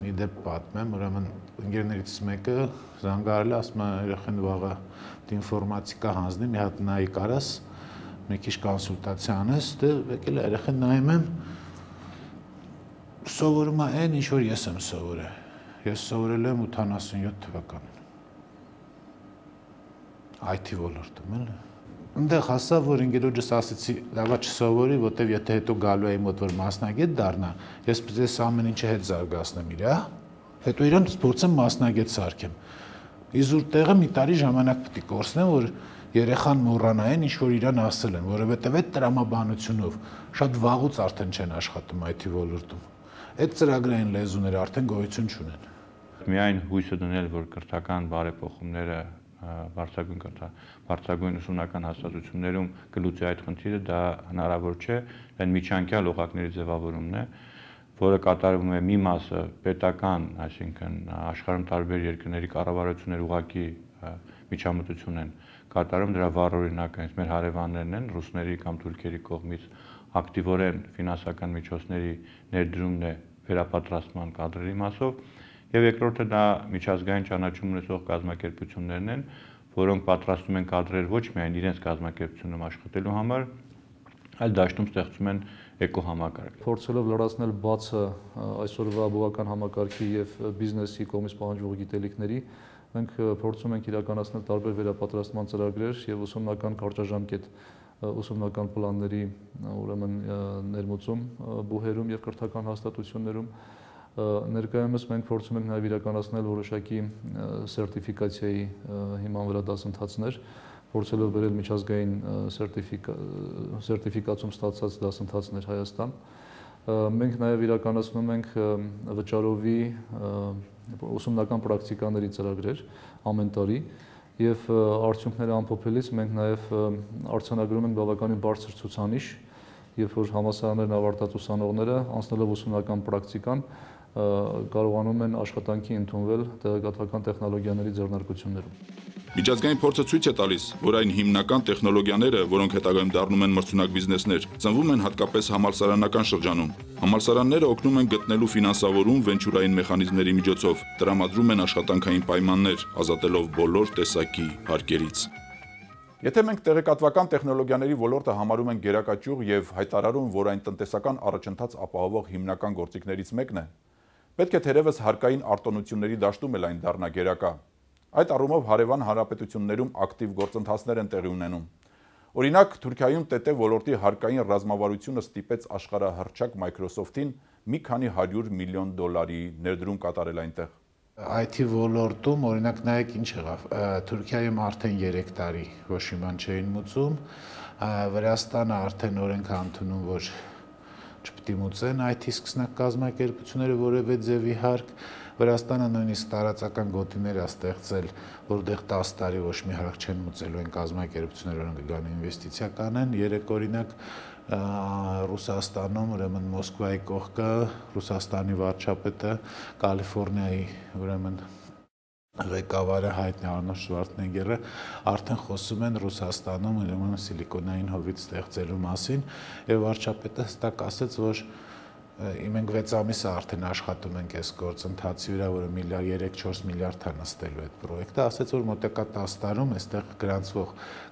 Իդեպ պատմեմ, ուրեմն ընկերներից մեկը զանգարել է, ասում է երեխեն վաղը ինֆորմատիկա հանձնի, մի հատ նայի կարաս, մի քիչ կոնսուլտացիա անես, դե եկել է երեխեն նայում եմ, սովորում է այն, ինչ որ ես եմ սովորել։ Ես սովորել եմ 87 թվականին։ IT ոլորտում էլ։ Այնտեղ հասա, որ ընկերոջս ասեցի, լավա չսովորի, որտեվ եթե հետո գալու էի մոտ որ մասնագետ դառնա, ես ամեն ինչը հետ զարգացնեմ իր, հետո իրան փորձեմ մասնագետ սարքեմ։ Իզուր տեղը մի տարի ժամանակ պետք է կորցնեմ, որ երեխան մոռանային, ինչ որ իրան ասել են, որովհետև այդ տրամաբանությունով շատ վաղուց արդեն չեն աշխատում IT ոլորտում։ Այդ ծրագրային լեզուները արդեն գոյություն չունեն։ Միայն հույսը դնել, որ կրթական բարեփոխումները բարձրագույն ուսումնական հաստատություններում կլուծի այդ խնդիրը, դա հնարավոր չէ, այն միջանկյալ օղակների ձևավորումն է, որը կատարվում է մի մասը պետական, այսինքն աշխարհում տարբեր երկրների կառավարություններ ուղղակի միջամտություն են կատարում, դրա վառ օրինակը մեր հարևաններն են, ռուսների կամ թուրքերի կողմից ակտիվորեն ֆինանսական միջոցների ներդրումն է վերապատրաստման կադրերի մասով, եւ երկրորդը դա միջազգային ճանաչում ունեցող կազմակերպություններն են, որոնք պատրաստում են կադրեր ոչ միայն իրենց կազմակերպությունում աշխատելու համար, այլ դաշտում ստեղծում են էկոհամակարգ։ Փորձելով լրացնել բացը այսօրվա բովական համակարգի եւ բիզնեսի կողմից պահանջվող գիտելիքների, մենք փորձում ենք իրականացնել տարբեր վերապատրաստման ծրագրեր եւ ուսումնական կարճաժամկետ ուսումնական պլանների ուրեմն ներմուծում բուհերում եւ կրթական հաստատություններում ներկայումս մենք փորձում ենք նաև իրականացնել որոշակի սերտիֆիկացիայի հիման վրա դասընթացներ, փորձելով բերել միջազգային սերտիֆիկացում ստացած դասընթացներ Հայաստան։ Մենք նաև իրականացնում ենք վճարովի ուսումնական պրակտիկաների ծրագրեր ամեն տարի եւ արդյունքները ամփոփելիս մենք նաև արձանագրում ենք բավականին բարձր ցուցանիշ, երբ որ համալսարաններն ավարտած ուսանողները անցնելով ուսումնական պրակտիկան կարողանում են աշխատանքի ընդունվել տեղեկատվական տեխնոլոգիաների ձեռնարկություններում։ Միջազգային փորձը ցույց է տալիս, որ այն հիմնական տեխնոլոգիաները, որոնք հետագայում դառնում են մրցունակ բիզնեսներ, ծնվում են հատկապես համալսարանական շրջանում։ Համալսարանները օգնում են գտնելու ֆինանսավորում վենչուրային մեխանիզմների միջոցով, տրամադրում են աշխատանքային պայմաններ, ազատելով բոլոր տեսակի հարկերից։ Եթե մենք տեղեկատվական տեխնոլոգիաների ոլորտը համարում ենք գերակա ճյուղ եւ հայտարարում, որ այն տնտեսական առաջընթաց ապահովող հիմնական գործիքներից մեկն է, պետք է թերևս հարկային արտոնությունների դաշտում էլ այն դառնա գերակա։ Այդ առումով հարևան հանրապետություններում ակտիվ գործընթացներ են տեղի ունենում։ Օրինակ, Թուրքիայում ՏՏ ոլորտի հարկային ռազմավարությունը ստիպեց աշխարհահռչակ Microsoft-ին մի քանի 100 միլիոն դոլարի ներդրում կատարել այնտեղ։ IT ոլորտում, օրինակ, նայեք ինչ եղավ, Թուրքիայում արդեն 3 տարի ոչ մի բան չէին մուծում, Վրաստանը արդեն օրենք է ընդունում, որ չպետք է մուծեն IT սկսնակ կազմակերպությունները որևէ ձևի հարկ, Վրաստանը նույնիսկ տարածական գոտիներ է ստեղծել, որտեղ 10 տարի ոչ մի հարկ չեն մուծելու են կազմակերպությունները, որոնք կգան ինվեստիցիա կանեն, երեք օրինակ Ռուսաստանում, ուրեմն Մոսկվայի կողքը, Ռուսաստանի վարչապետը, Կալիֆոռնիայի, ուրեմն ղեկավարը հայտնի Արնոլդ Շվարցենեգգերը արդեն խոսում են Ռուսաստանում ուրեմն սիլիկոնային հովիտ ստեղծելու մասին, եւ վարչապետը հստակ ասաց, որ մենք 6 ամիս է արդեն աշխատում ենք այս գործընթացի վրա, որը 3-4 միլիարդ է նստելու այդ պրոյեկտը, ասաց, որ մոտակա 10 տարում այստեղ գրանցվող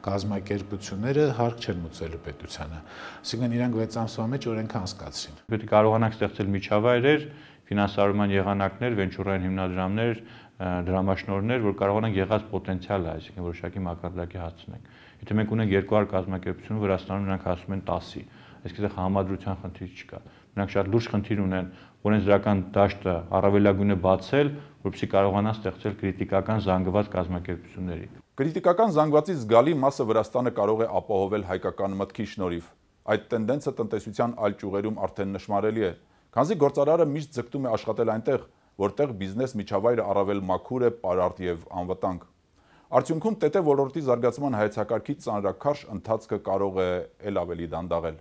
կազմակերպությունները հարկ չեն մուծելու պետությանը։ Այսինքն իրանք 6 ամսվա մեջ օրենք անցկացրին։ Պետք է կարողանանք ստեղծել միջավայրեր, ֆինանսավորման եղանակներ, վենչուրային հիմնադրամներ, դրամաշնորհներ, որ կարողանանք եղած պոտենցիալը, այսինքն որոշակի մակարդակի հասցնենք։ Եթե մենք ունենք 200 կազմակերպություն, Վրաստանում նրանք հասնում են 10-ի, այսինքն համադրության խնդիր չկա։ Նրանք շատ լուրջ խնդիր ունեն օրենսդրական դաշտը առավելագույնը բացել, որպեսզի կարողանան ստեղծել քրիտիկական զանգված կազմակերպությունների։ Քրիտիկական զանգվածի զգալի մասը Վրաստանը կարող է ապահովել հայկական մտքի շնորհիվ։ Այդ տենդենսը տնտեսության այլ ճյուղերում արդեն նշմարելի է, քանզի գործարարը միշտ ձգտում է աշխատել այնտեղ, որտեղ բիզնես միջավայրը առավել մաքուր է, պարարտ եւ անվտանգ։ Արդյունքում ՏՏ ոլորտի զարգացման հայեցակարգի ծանրաքարշ ընթացքը կարող է ել ավելի դանդաղել։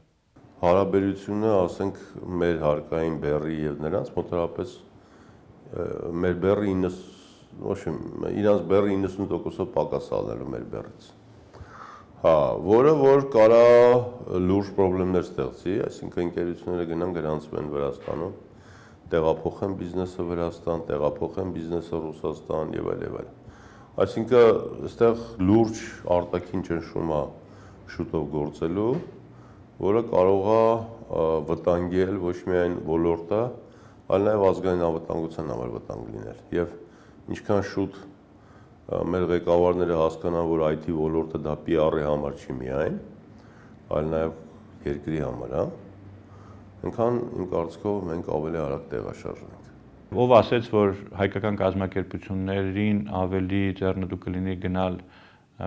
Հարաբերությունը, ասենք, մեր հարկային բեռի եւ նրանց մոտավորապես մեր բեռի 90% պակաս ալնելու մեր բեռից։ Հա, որը որ կարա լուրջ խնդիրներ ստեղծի, այսինքն ընկերությունները գնան գրանցվեն Վրաստանում, տեղափոխեն բիզնեսը Վրաստան, տեղափոխեն բիզնեսը Ռուսաստան եւ այլ եւ այլ։ Այսինքն այստեղ լուրջ արտաքին ճնշում է շուտով գործելու, որը կարող է վտանգել ոչ միայն ոլորտը, այլ նաև ազգային անվտանգության համար վտանգ լինել։ Եվ ինչքան շուտ մեր ղեկավարները հասկանան, որ IT ոլորտը դա PR-ի համար չի միայն, այլ նաև երկրի համար, այնքան իմ կարծիքով մենք ավելի արագ տեղաշարժենք։ Ով ասեց, որ հայկական կազմակերպություններին ավելի ձեռնտու կլինի գնալ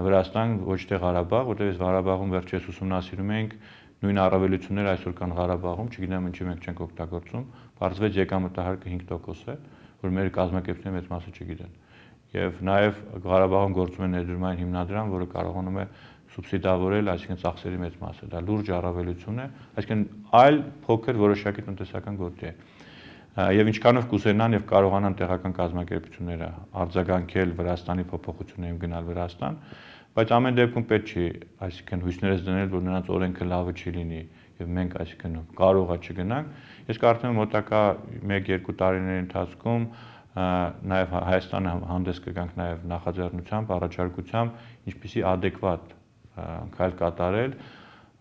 Վրաստան, ոչ թե Ղարաբաղ, որտեղ ես Ղարաբաղում վերջերս ուսումնասիրում ենք նույն առավելությունները այսօր կան Ղարաբաղում, չգիտեմ ինչի մենք չենք օգտագործում, բարձվեց եկամտահարկը 5% է, որ մեր կազմակերպությունների մեծ մասը չգիտեն։ Եվ նաև Ղարաբաղում գործում է ներդրումային հիմնադրամ, որը կարողանում է սուբսիդավորել, այսինքն ծախսերի մեծ մասը։ Դա լուրջ առավելություն է, այսինքն այլ փոքր որոշակի տնտեսական գործի է։ Եվ ինչքանով կուզենան եւ կարողանան տեղական կազմակերպությունները արձագանքել Վրաստանի փոփոխություններին գնալ Վրաստան, բայց ամեն դեպքում պետք չի, այսինքն հույսներս դնել, որ նրանց օրենքը լավը չի լինի եւ մենք այսինքն կարող է չգնանք։ Ես կարծում եմ մոտակա 1-2 տարիների ընթացքում նաև Հայաստանը հանդես կգանք նաև նախաձեռնությամբ, առաջարկությամբ, ինչպիսի adekvat քայլ կատարել,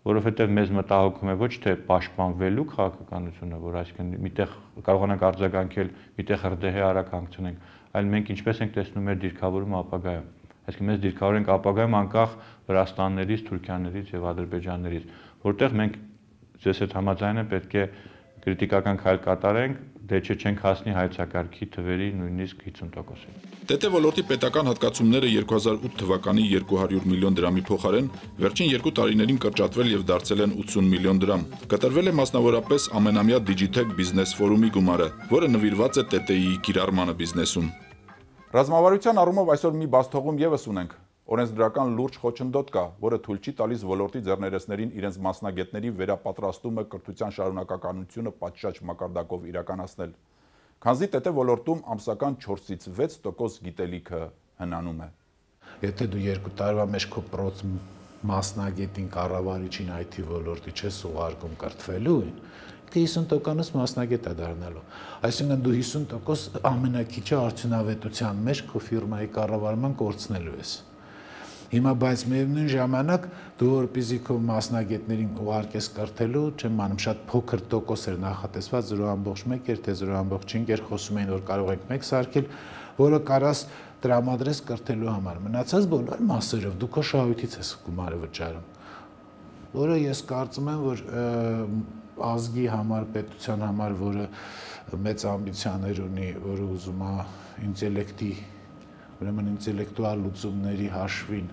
որովհետև մեզ մտահոգում է ոչ թե պաշտպանվելու քաղաքականությունը, որ այսինքն միտեղ կարողանանք արձագանքել, միտեղ հրդեհի արագ հանգցնենք, այլ մենք ինչպես ենք տեսնում մեր դիրքավորումը ապագայում։ Այսինքն մեզ դիրքավորենք ապագայում անկախ Վրաստաններից, Թուրքիաներից եւ Ադրբեջաններից, որտեղ մենք ձեզ հետ համաձայն եմ պետք է քրիտիկական քայլ կատարենք, դե չենք հասնի հայեցակարգի թվերի նույնիսկ 50%-ին։ ՏՏ ոլորտի պետական հատկացումները 2008 թվականի 200 միլիոն դրամի փոխարեն վերջին 2 տարիներին կրճատվել եւ դարձել են 80 միլիոն դրամ։ Կտրվել է մասնավորապես ամենամյա Digitech Business Forum-ի գումարը, որը նվիրված է ՏՏ-ի կիրառմանը բիզնեսում։ Ռազմավարության առումով այսօր մի բացթողում եւս ունենք։ Օրենսդրական լուրջ խոչընդոտ կա, որը թույլ չի տալիս ոլորտի ձեռներեցներին իրենց մասնագետների վերապատրաստումը կրթության շարունակականությունը պատշաճ մակարդակով իրականացնել։ Քանզի ՏՏ ոլորտում ամսական 4-ից 6% գիտելիքը հնանում է։ Եթե դու 2 տարվա մեջ քո մասնագետին, կառավարիչին IT ոլորտի չես ուղարկում կրթվելու, 50%-ից մասնագետ է դառնալու։ Այսինքն դու 50% ամենակիչը արդյունավետության մեջ քո ֆիրմայի կառավարման կորցնելու ես։ Հիմա բայց միևնույն ժամանակ դու որպեսզի քո մասնագետներին ուղարկես կրթելու, չեմ անում, շատ փոքր տոկոս էր նախատեսված 0.1 էր, թե 0.5 էր, խոսում էին, որ կարող ենք մեկ սարքել, որը կարաս տրամադրես կրթելու համար։ Մնացած բոլոր մասերով դու քո շահույթից ես գումարը վճարում, որը ես կարծում եմ, որ ազգի համար, պետության համար, որը մեծ ամբիցիաներ ունի, որը ուզում է ինտելեկտի, ուրեմն ինտելեկտուալ լուծումների հաշվին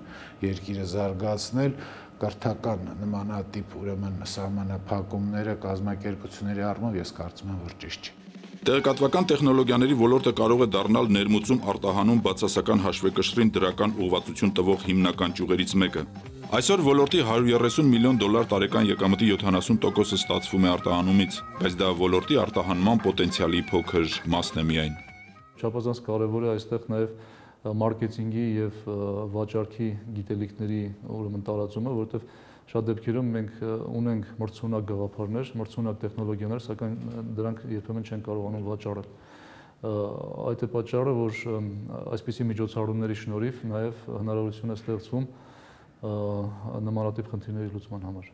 երկիրը զարգացնել, կրթական նմանատիպ ուրեմն սահմանափակումները կազմակերպությունների առումով ես կարծում եմ, որ ճիշտ չի։ Տեղեկատվական տեխնոլոգիաների ոլորտը կարող է դառնալ ներմուծում արտահանում բացասական հաշվեկշռին դրական ուղղվածություն տվող հիմնական ճյուղերից մեկը։ Այսօր ոլորտի $130 միլիոն տարեկան եկամտի 70%-ը ստացվում է արտահանումից, բայց դա ոլորտի արտահանման պոտենցիալի փոքր մասն է միայն։ Չափազանց կարևոր է այստեղ նաև մարքեթինգի եւ վաճառքի գիտելիքների ուրեմն տարածումը, որովհետեւ շատ դեպքերում մենք ունենք մրցունակ գաղափարներ, մրցունակ տեխնոլոգիաներ, սակայն դրանք երբեմն չեն կարողանում վաճառել։ Այդ է պատճառը, որ այսպիսի միջոցառումների շնորհիվ նաև հնարավորություն է ստեղծվում նմանատիպ խնդիրների լուծման համար։